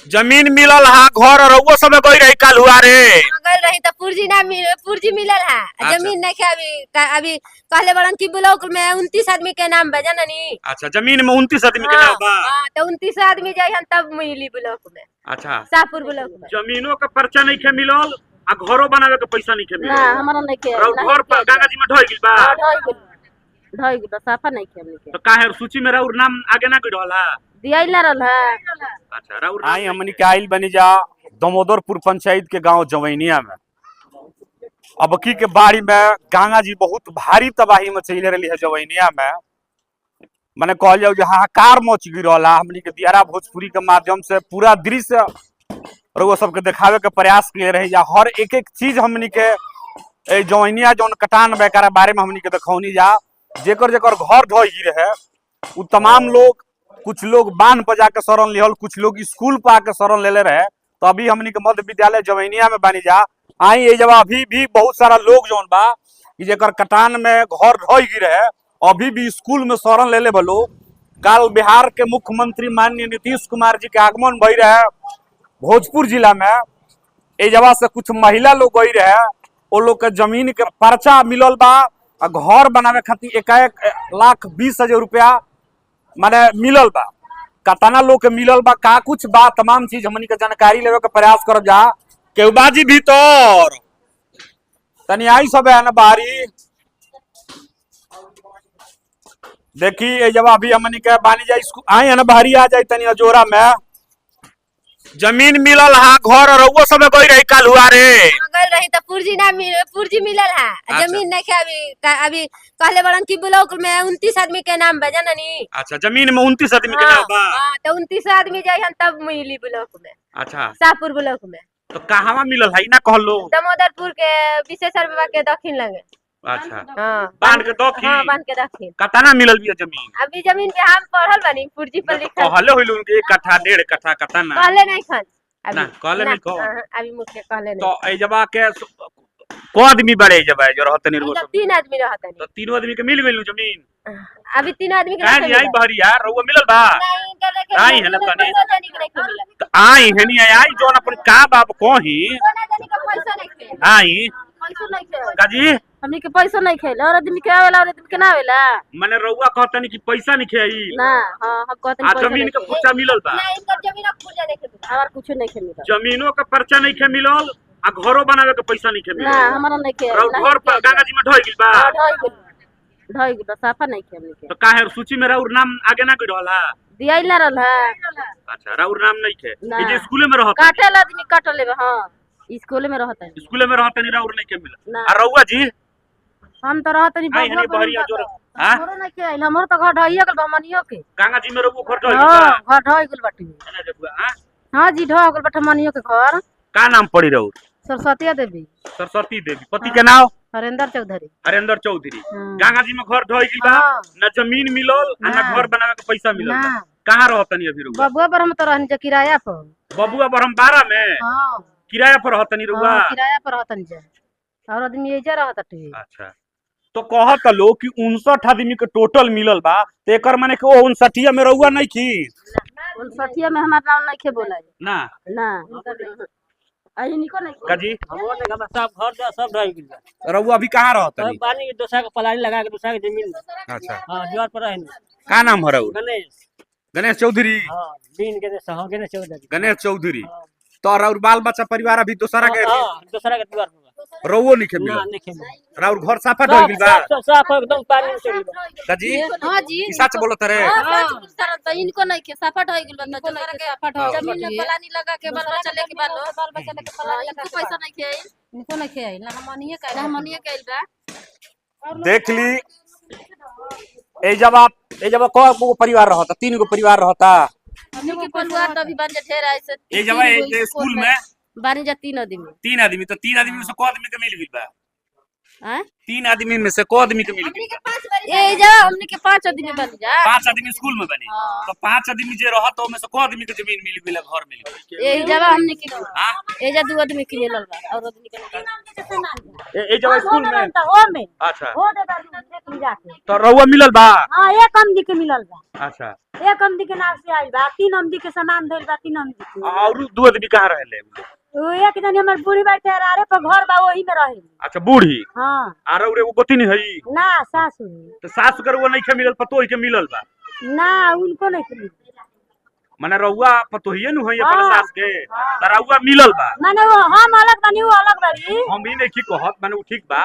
जमीन मिलल हा घर रउआ सब में गई रही काल हुआ रे गल रही तो पुर्जी मिलल है। अच्छा। जमीन नहीं है अभी कहले बड़न की ब्लॉक में 29 आदमी के नाम बा जननी। अच्छा जमीन में 29 आदमी के नाम बा। तो 29 आदमी जाइहन तब मिली ब्लॉक में। अच्छा शाहपुर ब्लॉक में जमीनों का पर्चा नहीं खे मिलल आ घरों बनावे के पैसा नहीं खे मिलल। ना हमारा नहीं के घर पर गंगा जी में ढोई गइल बा। ढोई गइल साफा नहीं के हमनी के। तो काहे सूची में राउर नाम आगे ना गइल होला। दियाइल ना रहल है। अच्छा राउर आई हमनी के आइल बनी जा दमोदरपुर पंचायत के गांव जवैनिया में। अबकी के बाड़ी में गंगा जी बहुत भारी तबाही मचैले रही है जवैनिया में। मैंने कहल जाओ हाहाकार मच गिरला हमनी के दियारा भोजपुरी के माध्यम से पूरा दृश्य रउआ सबके देखावे के प्रयास किए रही जा। हर एक एक चीज हमनी के जवैनिया जौन कटान बेकार बारे में हमनी के देखौनी जा। जेकर जेकर घर ढह गिरे है उ तमाम लोग, कुछ लोग बांध पर जाके शरण लिहल, कुछ लोग स्कूल पर आके शरण ले रहे। तो अभी हमनी के मध्य विद्यालय जवैनिया में बानी जा। आई ये जब अभी भी बहुत सारा लोग जौन बा जेकर कटान में घर ढह गिरे है अभी भी स्कूल में शरण ले बलो। काल बिहार के मुख्यमंत्री माननीय नीतीश कुमार जी के आगमन भई रहे भोजपुर जिला में। ए जगह से कुछ महिला लोग गई रहे, वो लोग के जमीन के पर्चा मिलल बा। घर बनावे खातिर 1,20,000 रुपया माने मिलल बा। कतना लोग के मिलल बा का कुछ बा तमाम चीज हमनी के जानकारी लेवे के प्रयास करब जा। केवबाजी भीतर तनी आई सब है ना बारी देखी ए जब अभी हमनी के बानी जा आई है ना बाहरी आ जाए तनी अजोरा में जमीन मिलल हा घर रउआ सब में गई रही काल हुआ रे गल रही तो पुर्जी मिलल है। जमीन नहीं है अभी कहले बड़न की ब्लॉक में 29 आदमी के नाम बा जननी। अच्छा जमीन में 29 आदमी के नाम बा। तो 29 आदमी जाइहन तब मिली ब्लॉक में। अच्छा शाहपुर ब्लॉक में। तो कहवा मिलल है ना कहलो। दमोदरपुर के विशेषर बाबा के दक्षिण लगे। अच्छा हां बांध के दक्षिण। हां बांध के दक्षिण। कतना मिलल बिया जमीन। अभी जमीन पे हम पढ़ल बानी पुर्जी पर लिखल। कहले होइल उनके 1 कट्ठा 1.5 कट्ठा कतना। कहले नहीं खन ना कहले नहीं कहो। अभी मुझे कहले नहीं। तो ए जबा के को आदमी बड़े जबा जो रहत निर्वो सब 3 आदमी रहत नहीं। तो तीनों आदमी के मिल गइल जमीन। अभी 3 आदमी के नहीं आई बहरी यार रउआ मिलल बा। आई है ना तने तो आई है नहीं आई जोन अपन का बाप कोही आई पैसा नहीं खे काजी हमनी के पैसा नहीं खेल और आदमी के आवेला और आदमी के ना आवेला। माने रउआ कहतनी कि पैसा नहीं खेई ना हां हम कहतनी पैसा जमीन के पर्चा मिलल बा। नहीं इनकर जमीन के पर्चा नहीं खे हमार कुछ नहीं खे मिलल। जमीनों का पर्चा नहीं खे मिलल आ घरों बनावे के पैसा नहीं खे मिलल। ना हमारा नहीं खे घर पर गंगा जी में ढोई गइल बा। ढोई गइल साफा नहीं खे हमनी के। तो काहे सूची में राउर नाम आगे ना गइल होला। दियाइल ना रहल है। अच्छा राउर नाम नहीं खे ई जे स्कूल में रहत काटेला आदमी काट लेबे। हां स्कूल में रहत है। स्कूल में रहत नहीं राउर नहीं के मिलल। आ रउआ जी हम तो रहत नहीं आई हनी बहरिया जोर हां हमरो नहीं के आइल हमरो तो घर ढाइया गल बमनियो के गंगा जी में रउआ घर ढोई हां बा। घर ढाई गल बाटी। ना जबुआ हां हां जी ढा गल बाटा मनियो के घर। का नाम पड़ी रउर। सरस्वती देवी। सरस्वती देवी पति के नाम हरेंद्र चौधरी। हरेंद्र चौधरी। गंगा जी में घर ढोई गइल बा। ना जमीन मिलल आ ना घर बनावे के पैसा मिलल। कहां रहतनी अभी रउआ। बबुआ पर हम तो रहनी जा किराया पर। बबुआ पर हम 12 में हां किराया पर रहतनी रउआ। किराया पर रहतनी जा और आदमी एजा रहत टे। अच्छा तो कहत लो कि 59 आदमी के टोटल मिलल बा तो एकर माने कि 59 में रउआ नहीं की 59 में हमार नाम नहीं खे बोला ना ना आई निको नहीं काजी हमरो ने हम सब घर जा सब रह गेल। रउआ अभी कहां रहतनी। सब पानी दोसा के पलानी लगा के दोसा के जमीन। अच्छा हां दीवार पर रहनी। का नाम है रउआ। गणेश। गणेश चौधरी। हां दिन के सह गणेश चौधरी। गणेश चौधरी तो और बाल बच्चा परिवार अभी दूसरा के हां दूसरा के दीवार पर रउओ नहीं के ना मिलल। नहीं खेल। राउर घर साफा ढोई गइल बा। साफ एकदम पानी में चली बा। काजी हां जी ई सच बोलत रे। तो इनको नहीं खे साफा ढाई गइल बा। दूसरा के साफा ढाई जमीन में पलानी लगा के बाल बच्चा लेके बाल बच्चा लेके पलानी लगा के पैसा नहीं खे इनको नहीं खे ना हमनिए का हमनिए कइल बा। देख ली ए जब को परिवार रहता 3 गो परिवार रहता। हमनी के परिवार तो अभी बन जा ढेर ऐसे ए जब ए स्कूल में बानी जा 3 आदमी। 3 आदमी तो 3 आदमी में से को आदमी के मिल गइल बा। हैं 3 आदमी में से को आदमी के मिल गई? ये जा हमनी के 5 आदमी बन जा 5 आदमी स्कूल में बनी हाँ। तो 5 आदमी जे रहत तो में से को आदमी के जमीन मिल गई घर मिल गई? ये जगह हमनी के हां ये जा 2 आदमी के मिलल बा और आदमी के ए जगह स्कूल में ओ में अच्छा हो दे देख ली जाके तो रउआ मिलल बा? हां एक अमदी के मिलल बा अच्छा एक अमदी के नाम से आइल बा 3 अमदी के सामान धइल बा 3 अमदी के और 2 आदमी कहां रहले? ओ एक जनी हमर बूढ़ी बैठे अरे पर घर बा वही में रहे अच्छा बूढ़ी हां आर रे वो गोती नहीं हई ना सासू तो सास कर वो नहीं के मिलल पतोही के मिलल बा? ना उनको नहीं मिली माने रउआ पतोहिए नु हई हाँ। अपन सास के त रउआ मिलल बा? माने वो हम अलग बनी वो अलग बड़ी हम ई नहीं की कहत माने उ ठीक बा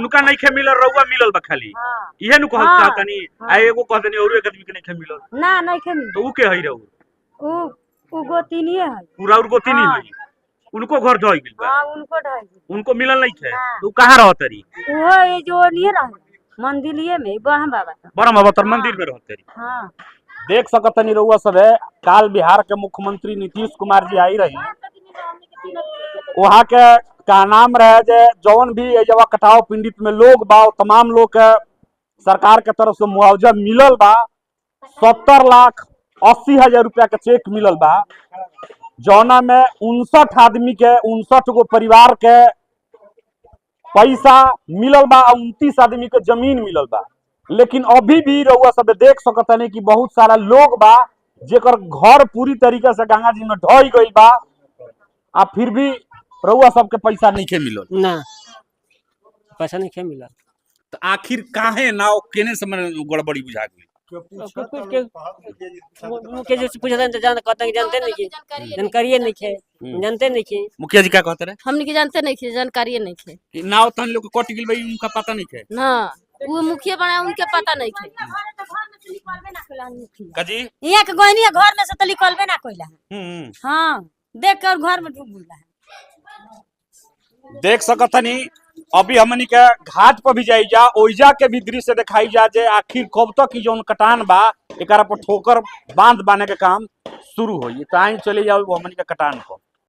उनका नहीं के मिलल रउआ मिलल बा खाली हां इहे नु कहत हाँ। चाहतनी आ एगो कहतनी और एक आदमी के नहीं के मिलल ना नहीं के मिली तो उ के हई रहू उ गोतिनिए है पूरा और गोती नहीं हाँ। हई उनको घर ढह गेल बा हां उनको ढाई उनको मिलल नहीं थे हाँ। तो उ कहां रहत रही? वो ये जो नहीं रहे मंदिलिए में बहन बाबा का बरम अवतार मंदिर में रहत रही। हां देख सकतनी रउआ सब है काल बिहार के मुख्यमंत्री नीतीश कुमार जी आई रही वहाँ के का नाम रहे जे जौन भी ये जगह कटाव पीड़ित में लोग बा तमाम लोग के सरकार के तरफ से मुआवजा मिलल बा 70,80,000 रुपया के चेक मिलल बा जौना में 59 आदमी के 59 गो परिवार के पैसा मिलल बा 29 आदमी के जमीन मिलल बा। लेकिन अभी भी रउआ सब देख सकतनी कि बहुत सारा लोग बा जेकर घर पूरी तरीके से गंगा जी में ढह गई बा आ फिर भी रउआ सबके पैसा नहीं के मिलल। ना पैसा नहीं क्या मिला तो आखिर काहे नाव केने से गड़बड़ी बुझा गई? मुझे जैसे पूछा था जान कहता कि जानते नहीं कि जानकारी नहीं है जानते नहीं कि मुखिया जी क्या कहते रहे? हमनी के जानते नहीं थे जानकारी नहीं थे कि नाव तन लोग के कट गेल भाई उनका पता नहीं है ना वो मुखिया बना उनके पता नहीं थे काजी? यहाँ के गोइनी घर में से तो निकलबे ना कोइला हां देख कर घर में डूब गेला देख सकतनी अभी हमनी के घाट पर भी जाई जा ओइजा के भी दृश्य दिखाई जा जे आखिर कब तक की जौन कटान बा एकरा पर ठोकर बांध बाने के काम शुरू होई। तो आई चले जाओ हमनी के कटान पर।